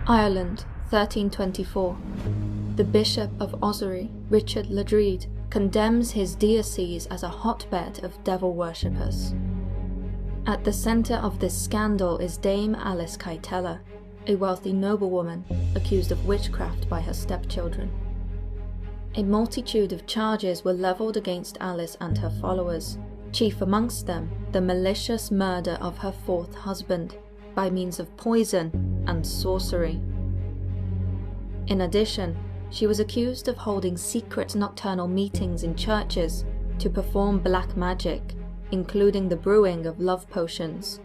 Ireland, 1324. The Bishop of Ossory, Richard Ledrede, condemns his diocese as a hotbed of devil worshippers. At the centre of this scandal is Dame Alice Caitella, a wealthy noblewoman accused of witchcraft by her stepchildren. A multitude of charges were levelled against Alice and her followers, chief amongst them the malicious murder of her fourth husband by means of poison and sorcery. In addition, she was accused of holding secret nocturnal meetings in churches to perform black magic, including the brewing of love potions,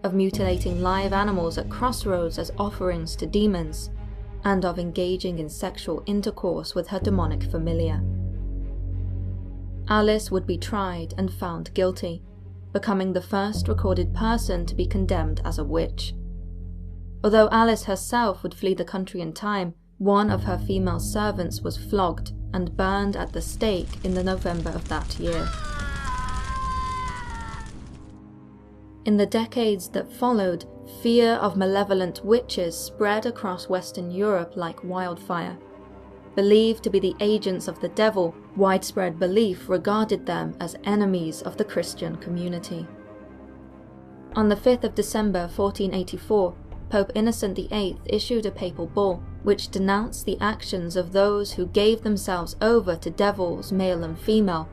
of mutilating live animals at crossroads as offerings to demons, and of engaging in sexual intercourse with her demonic familiar. Alice would be tried and found guilty, becoming the first recorded person to be condemned as a witch. Although Alice herself would flee the country in time, one of her female servants was flogged and burned at the stake in the November of that year. In the decades that followed, fear of malevolent witches spread across Western Europe like wildfire. Believed to be the agents of the devil, widespread belief regarded them as enemies of the Christian community. On the 5th of December 1484, Pope Innocent VIII issued a papal bull which denounced the actions of those who gave themselves over to devils, male and female,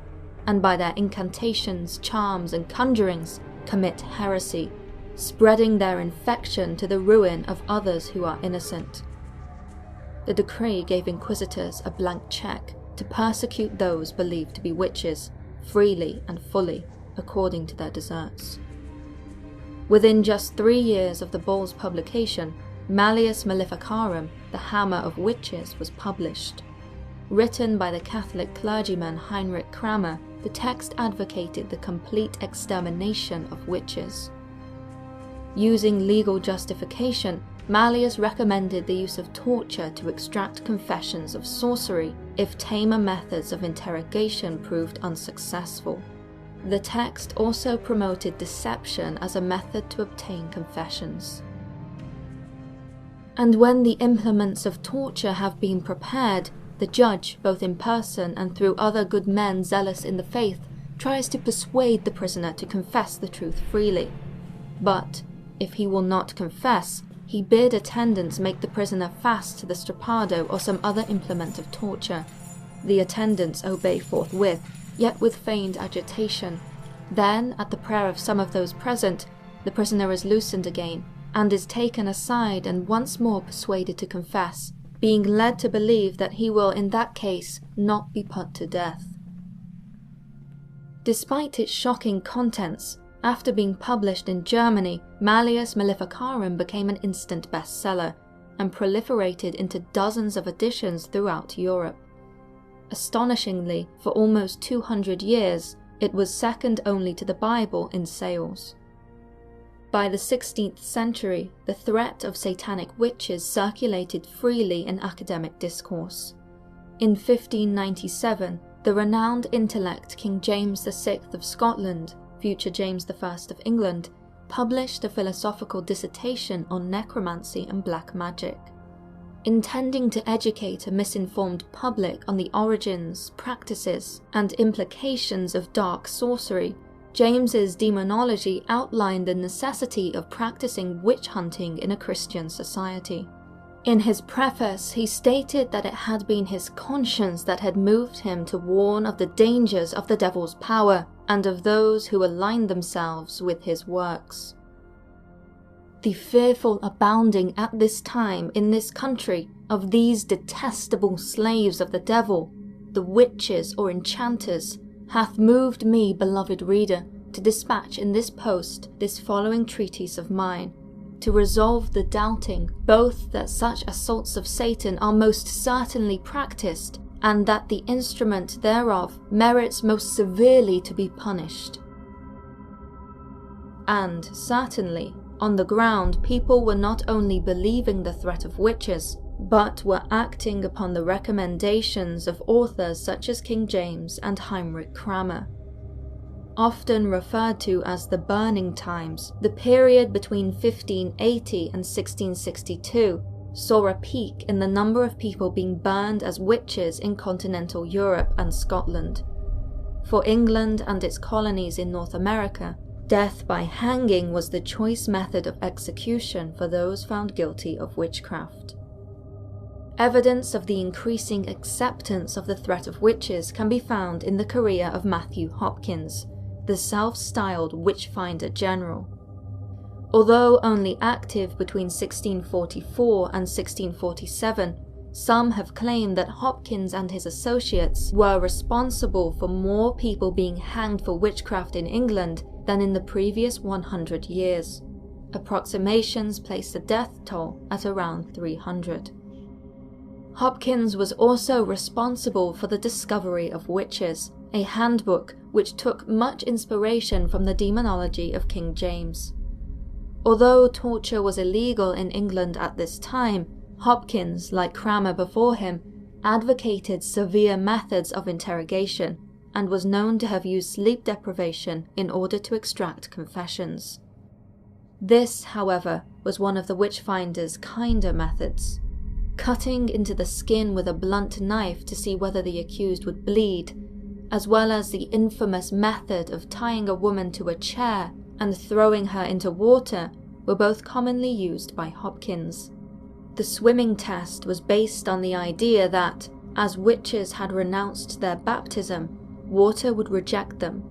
and by their incantations, charms, and conjurings commit heresy, spreading their infection to the ruin of others who are innocent. The decree gave inquisitors a blank check to persecute those believed to be witches, freely and fully, according to their deserts. Within just 3 years of the bull's publication, Malleus Maleficarum, the Hammer of Witches, was published. Written by the Catholic clergyman Heinrich Kramer, the text advocated the complete extermination of witches. Using legal justification, Malleus recommended the use of torture to extract confessions of sorcery if tamer methods of interrogation proved unsuccessful. The text also promoted deception as a method to obtain confessions. And when the implements of torture have been prepared, the judge, both in person and through other good men zealous in the faith, tries to persuade the prisoner to confess the truth freely. But, if he will not confess, he bid attendants make the prisoner fast to the strappado or some other implement of torture. The attendants obey forthwith, yet with feigned agitation. Then, at the prayer of some of those present, the prisoner is loosened again, and is taken aside and once more persuaded to confess, being led to believe that he will in that case not be put to death. Despite its shocking contents, after being published in Germany, Malleus Maleficarum became an instant bestseller, and proliferated into dozens of editions throughout Europe. Astonishingly, for almost 200 years, it was second only to the Bible in sales. By the 16th century, the threat of satanic witches circulated freely in academic discourse. In 1597, the renowned intellect King James VI of Scotland, future James I of England, published a philosophical dissertation on necromancy and black magic. Intending to educate a misinformed public on the origins, practices, and implications of dark sorcery, James's demonology outlined the necessity of practicing witch hunting in a Christian society. In his preface, he stated that it had been his conscience that had moved him to warn of the dangers of the devil's power and of those who aligned themselves with his works. The fearful abounding at this time in this country of these detestable slaves of the devil, the witches or enchanters, hath moved me, beloved reader, to dispatch in this post this following treatise of mine, to resolve the doubting both that such assaults of Satan are most certainly practiced, and that the instrument thereof merits most severely to be punished. And certainly, on the ground, people were not only believing the threat of witches, but were acting upon the recommendations of authors such as King James and Heinrich Kramer. Often referred to as the Burning Times, the period between 1580 and 1662 saw a peak in the number of people being burned as witches in continental Europe and Scotland. For England and its colonies in North America, death by hanging was the choice method of execution for those found guilty of witchcraft. Evidence of the increasing acceptance of the threat of witches can be found in the career of Matthew Hopkins, the self-styled Witchfinder General. Although only active between 1644 and 1647, some have claimed that Hopkins and his associates were responsible for more people being hanged for witchcraft in England than in the previous 100 years. Approximations place the death toll at around 300. Hopkins was also responsible for the discovery of Witches, a handbook which took much inspiration from the demonology of King James. Although torture was illegal in England at this time, Hopkins, like Cranmer before him, advocated severe methods of interrogation and was known to have used sleep deprivation in order to extract confessions. This, however, was one of the Witchfinder's kinder methods. Cutting into the skin with a blunt knife to see whether the accused would bleed, as well as the infamous method of tying a woman to a chair and throwing her into water, were both commonly used by Hopkins. The swimming test was based on the idea that, as witches had renounced their baptism, water would reject them.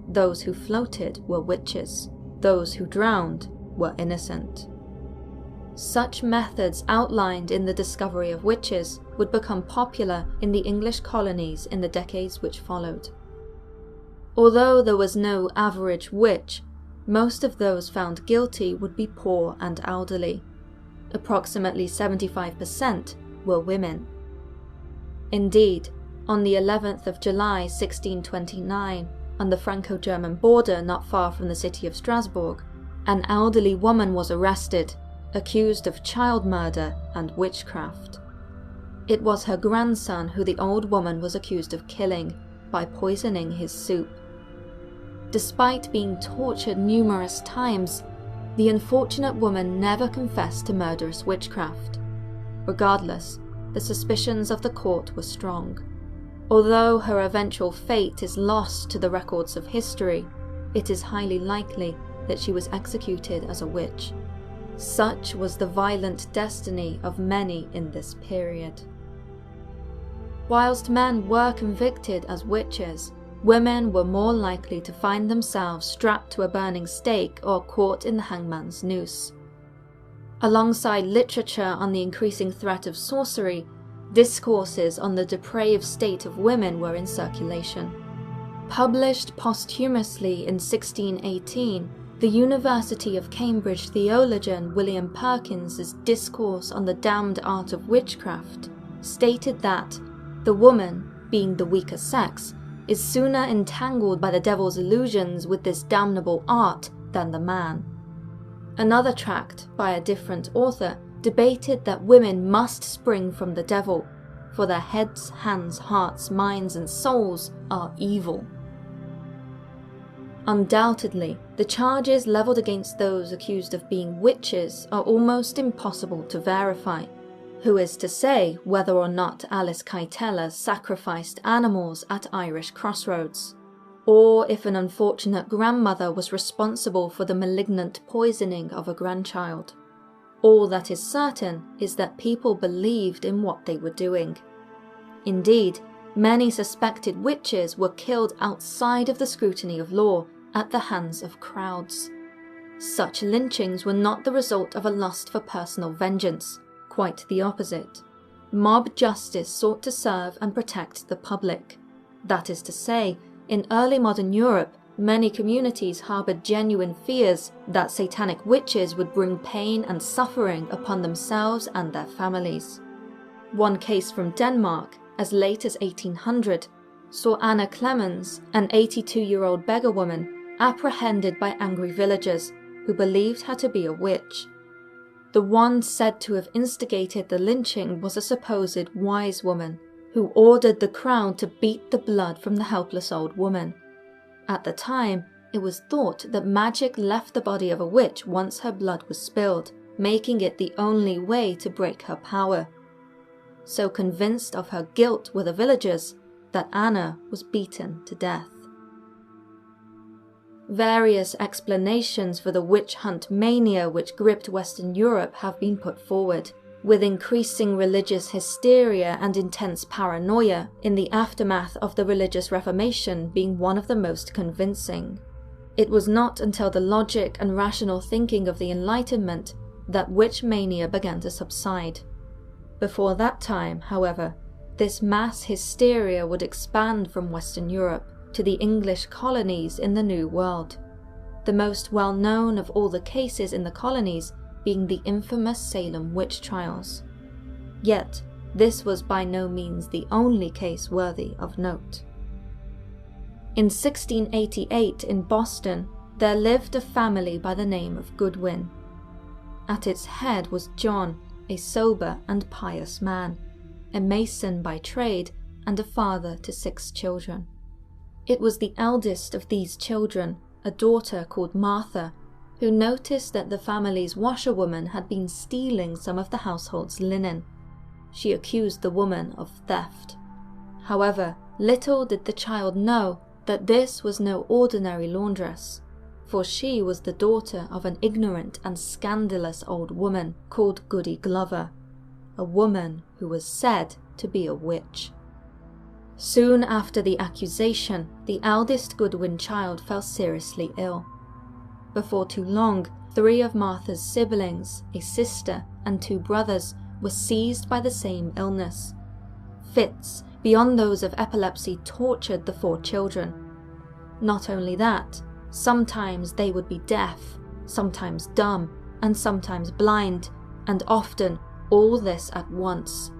Those who floated were witches. Those who drowned were innocent. Such methods outlined in The Discovery of Witches would become popular in the English colonies in the decades which followed. Although there was no average witch, most of those found guilty would be poor and elderly. Approximately 75% were women. Indeed, on the 11th of July 1629, on the Franco-German border not far from the city of Strasbourg, an elderly woman was arrested, accused of child murder and witchcraft. It was her grandson who the old woman was accused of killing by poisoning his soup. Despite being tortured numerous times, the unfortunate woman never confessed to murderous witchcraft. Regardless, the suspicions of the court were strong. Although her eventual fate is lost to the records of history, it is highly likely that she was executed as a witch. Such was the violent destiny of many in this period. Whilst men were convicted as witches, women were more likely to find themselves strapped to a burning stake or caught in the hangman's noose. Alongside literature on the increasing threat of sorcery, discourses on the depraved state of women were in circulation. Published posthumously in 1618, the University of Cambridge theologian William Perkins's discourse on the damned art of witchcraft stated that the woman, being the weaker sex, is sooner entangled by the devil's illusions with this damnable art than the man. Another tract, by a different author, debated that women must spring from the devil, for their heads, hands, hearts, minds, and souls are evil. Undoubtedly, the charges levelled against those accused of being witches are almost impossible to verify. Who is to say whether or not Alice Keitella sacrificed animals at Irish crossroads, or if an unfortunate grandmother was responsible for the malignant poisoning of a grandchild. All that is certain is that people believed in what they were doing. Indeed, many suspected witches were killed outside of the scrutiny of law at the hands of crowds. Such lynchings were not the result of a lust for personal vengeance, quite the opposite. Mob justice sought to serve and protect the public. That is to say, in early modern Europe, many communities harboured genuine fears that satanic witches would bring pain and suffering upon themselves and their families. One case from Denmark, as late as 1800, saw Anna Clemens, an 82-year-old beggar woman, apprehended by angry villagers who believed her to be a witch. The one said to have instigated the lynching was a supposed wise woman, who ordered the crowd to beat the blood from the helpless old woman. At the time, it was thought that magic left the body of a witch once her blood was spilled, making it the only way to break her power. So convinced of her guilt were the villagers that Anna was beaten to death. Various explanations for the witch hunt mania which gripped Western Europe have been put forward, with increasing religious hysteria and intense paranoia in the aftermath of the Religious Reformation being one of the most convincing. It was not until the logic and rational thinking of the Enlightenment that witch mania began to subside. Before that time, however, this mass hysteria would expand from Western Europe to the English colonies in the New World, the most well-known of all the cases in the colonies being the infamous Salem Witch Trials. Yet, this was by no means the only case worthy of note. In 1688 in Boston, there lived a family by the name of Goodwin. At its head was John, a sober and pious man, a mason by trade and a father to 6 children. It was the eldest of these children, a daughter called Martha, who noticed that the family's washerwoman had been stealing some of the household's linen. She accused the woman of theft. However, little did the child know that this was no ordinary laundress, for she was the daughter of an ignorant and scandalous old woman called Goody Glover, a woman who was said to be a witch. Soon after the accusation, the eldest Goodwin child fell seriously ill. Before too long, 3 of Martha's siblings, a sister and 2 brothers, were seized by the same illness. Fits, beyond those of epilepsy, tortured the 4 children. Not only that, sometimes they would be deaf, sometimes dumb, and sometimes blind, and often all this at once.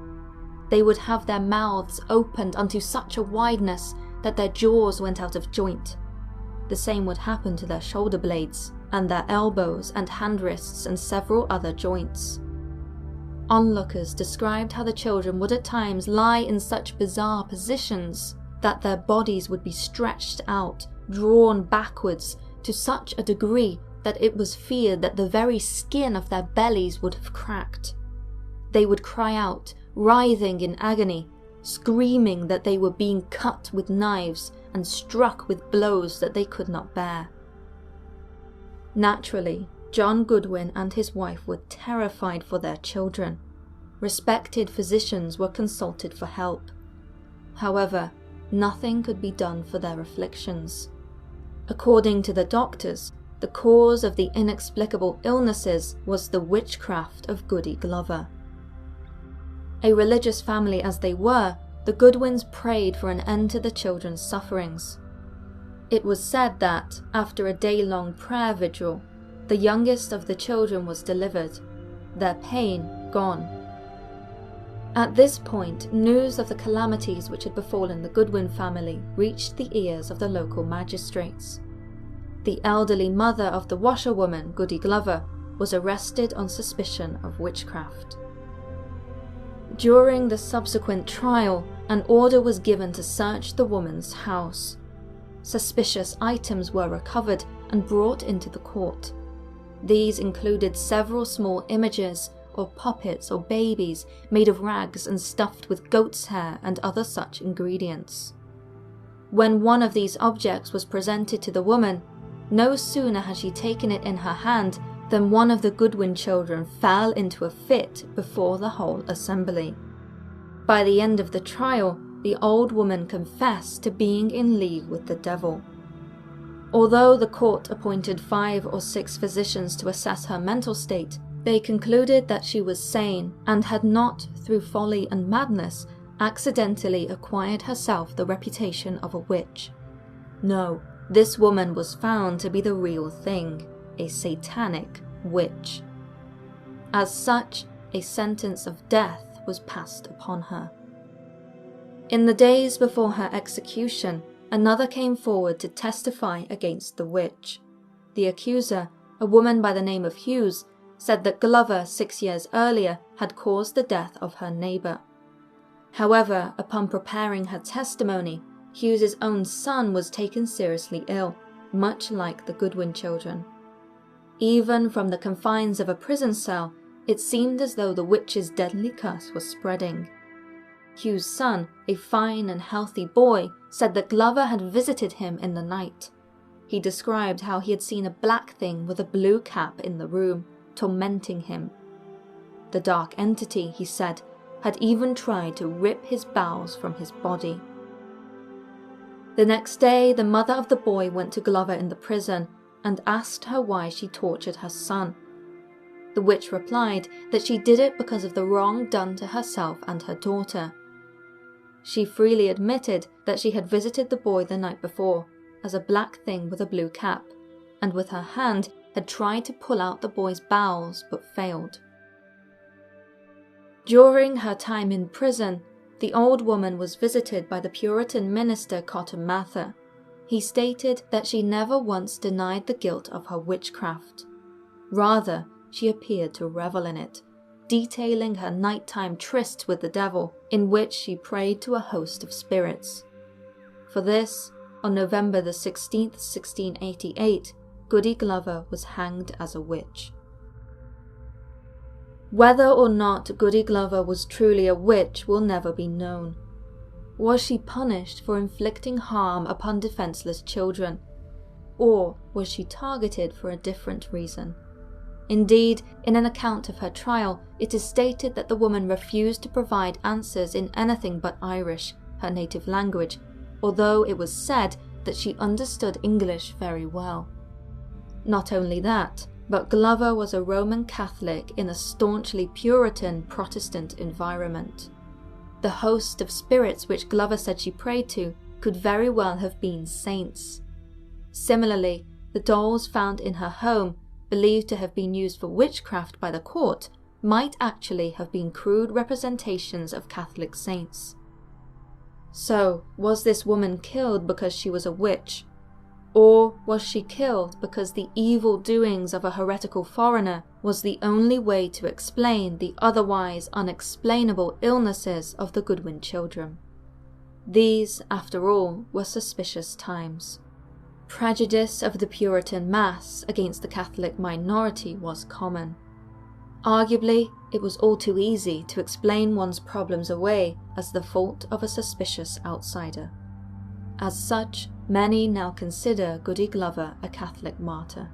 They would have their mouths opened unto such a wideness that their jaws went out of joint. The same would happen to their shoulder blades, and their elbows and hand wrists and several other joints. Onlookers described how the children would at times lie in such bizarre positions that their bodies would be stretched out, drawn backwards to such a degree that it was feared that the very skin of their bellies would have cracked. They would cry out, writhing in agony, screaming that they were being cut with knives and struck with blows that they could not bear. Naturally, John Goodwin and his wife were terrified for their children. Respected physicians were consulted for help. However, nothing could be done for their afflictions. According to the doctors, the cause of the inexplicable illnesses was the witchcraft of Goody Glover. A religious family as they were, the Goodwins prayed for an end to the children's sufferings. It was said that, after a day-long prayer vigil, the youngest of the children was delivered, their pain gone. At this point, news of the calamities which had befallen the Goodwin family reached the ears of the local magistrates. The elderly mother of the washerwoman, Goody Glover, was arrested on suspicion of witchcraft. During the subsequent trial, an order was given to search the woman's house. Suspicious items were recovered and brought into the court. These included several small images or puppets or babies made of rags and stuffed with goat's hair and other such ingredients. When one of these objects was presented to the woman, no sooner had she taken it in her hand than one of the Goodwin children fell into a fit before the whole assembly. By the end of the trial, the old woman confessed to being in league with the devil. Although the court appointed 5 or 6 physicians to assess her mental state, they concluded that she was sane and had not, through folly and madness, accidentally acquired herself the reputation of a witch. No, this woman was found to be the real thing, a satanic witch. As such, a sentence of death was passed upon her. In the days before her execution, another came forward to testify against the witch. The accuser, a woman by the name of Hughes, said that Glover 6 years earlier had caused the death of her neighbour. However, upon preparing her testimony, Hughes's own son was taken seriously ill, much like the Goodwin children. Even from the confines of a prison cell, it seemed as though the witch's deadly curse was spreading. Hugh's son, a fine and healthy boy, said that Glover had visited him in the night. He described how he had seen a black thing with a blue cap in the room, tormenting him. The dark entity, he said, had even tried to rip his bowels from his body. The next day, the mother of the boy went to Glover in the prison and asked her why she tortured her son. The witch replied that she did it because of the wrong done to herself and her daughter. She freely admitted that she had visited the boy the night before as a black thing with a blue cap, and with her hand had tried to pull out the boy's bowels but failed. During her time in prison, the old woman was visited by the Puritan minister Cotton Mather. He stated that she never once denied the guilt of her witchcraft. Rather, she appeared to revel in it, detailing her nighttime trysts with the devil, in which she prayed to a host of spirits. For this, on November the 16th, 1688, Goody Glover was hanged as a witch. Whether or not Goody Glover was truly a witch will never be known. Was she punished for inflicting harm upon defenseless children, or was she targeted for a different reason? Indeed, in an account of her trial, it is stated that the woman refused to provide answers in anything but Irish, her native language, although it was said that she understood English very well. Not only that, but Glover was a Roman Catholic in a staunchly Puritan Protestant environment. The host of spirits which Glover said she prayed to could very well have been saints. Similarly, the dolls found in her home, believed to have been used for witchcraft by the court, might actually have been crude representations of Catholic saints. So, was this woman killed because she was a witch? Or was she killed because the evil doings of a heretical foreigner was the only way to explain the otherwise unexplainable illnesses of the Goodwin children? These, after all, were suspicious times. Prejudice of the Puritan mass against the Catholic minority was common. Arguably, it was all too easy to explain one's problems away as the fault of a suspicious outsider. As such, many now consider Goody Glover a Catholic martyr.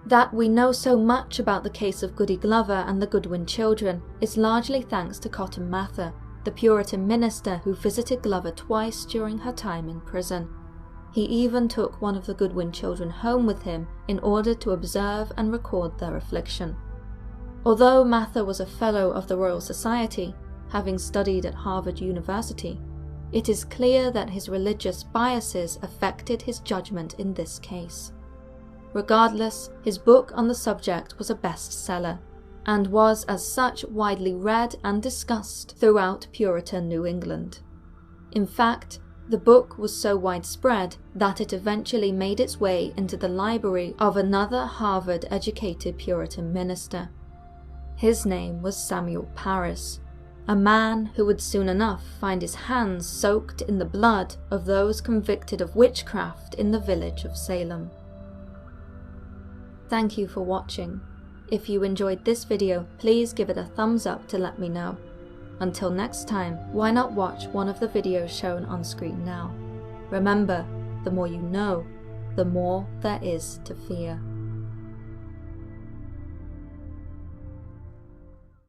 That we know so much about the case of Goody Glover and the Goodwin children is largely thanks to Cotton Mather, the Puritan minister who visited Glover twice during her time in prison. He even took one of the Goodwin children home with him in order to observe and record their affliction. Although Mather was a Fellow of the Royal Society, having studied at Harvard University, it is clear that his religious biases affected his judgment in this case. Regardless, his book on the subject was a bestseller, and was as such widely read and discussed throughout Puritan New England. In fact, the book was so widespread that it eventually made its way into the library of another Harvard-educated Puritan minister. His name was Samuel Parris, a man who would soon enough find his hands soaked in the blood of those convicted of witchcraft in the village of Salem. Thank you for watching. If you enjoyed this video, please give it a thumbs up to let me know. Until next time, why not watch one of the videos shown on screen now? Remember, the more you know, the more there is to fear.